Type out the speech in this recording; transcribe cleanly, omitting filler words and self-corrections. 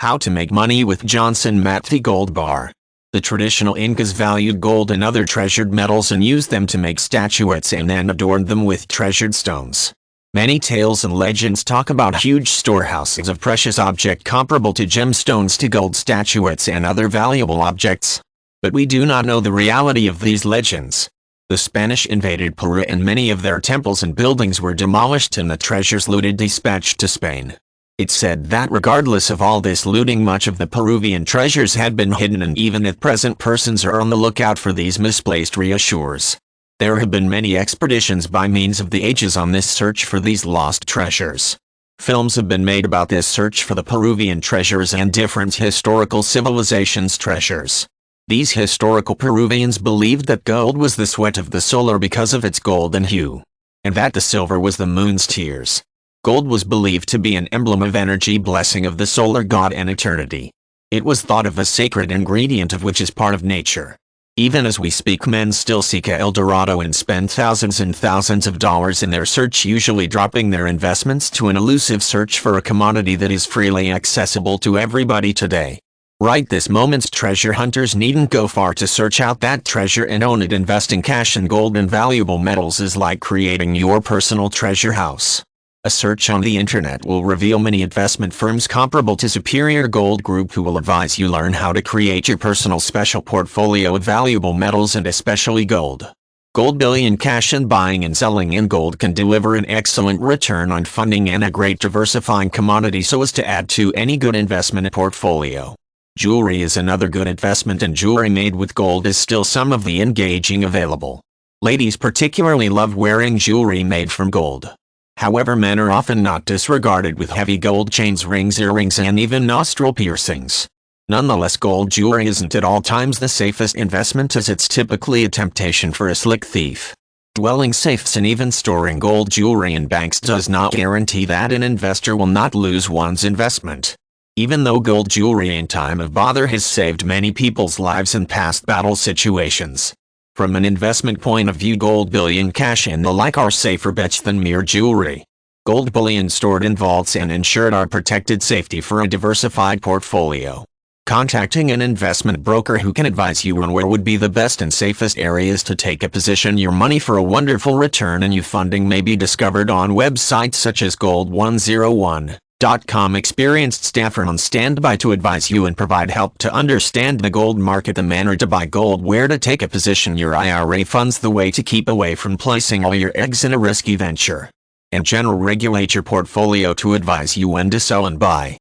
How to make money with Matthey Gold Bar. The traditional Incas valued gold and other treasured metals and used them to make statuettes and then adorned them with treasured stones. Many tales and legends talk about huge storehouses of precious objects comparable to gemstones to gold statuettes and other valuable objects. But we do not know the reality of these legends. The Spanish invaded Peru and many of their temples and buildings were demolished and the treasures looted dispatched to Spain. It's said that regardless of all this looting, much of the Peruvian treasures had been hidden, and even at present persons are on the lookout for these misplaced treasures. There have been many expeditions by means of the ages on this search for these lost treasures. Films have been made about this search for the Peruvian treasures and different historical civilizations' treasures. These historical Peruvians believed that gold was the sweat of the solar because of its golden hue, and that the silver was the moon's tears. Gold was believed to be an emblem of energy, blessing of the solar god and eternity. It was thought of as sacred ingredient of which is part of nature. Even as we speak, men still seek El Dorado and spend thousands and thousands of dollars in their search, usually dropping their investments to an elusive search for a commodity that is freely accessible to everybody today. Right this moment, treasure hunters needn't go far to search out that treasure and own it. Investing cash in gold and valuable metals is like creating your personal treasure house. A search on the internet will reveal many investment firms comparable to Superior Gold Group who will advise you learn how to create your personal special portfolio of valuable metals and especially gold. Gold bullion cash and buying and selling in gold can deliver an excellent return on funding and a great diversifying commodity so as to add to any good investment portfolio. Jewelry is another good investment, and jewelry made with gold is still some of the engaging available. Ladies particularly love wearing jewelry made from gold. However, men are often not disregarded with heavy gold chains, rings, earrings, and even nostril piercings. Nonetheless, gold jewelry isn't at all times the safest investment, as it's typically a temptation for a slick thief. Dwelling safes and even storing gold jewelry in banks does not guarantee that an investor will not lose one's investment. Even though gold jewelry in time of bother has saved many people's lives in past battle situations. From an investment point of view, gold bullion cash and the like are safer bets than mere jewelry. Gold bullion stored in vaults and insured are protected safety for a diversified portfolio. Contacting an investment broker who can advise you on where would be the best and safest areas to take a position your money for a wonderful return and funding may be discovered on websites such as Gold101.com. Experienced staff are on standby to advise you and provide help to understand the gold market, the manner to buy gold, where to take a position, your IRA funds, the way to keep away from placing all your eggs in a risky venture, and general regulate your portfolio to advise you when to sell and buy.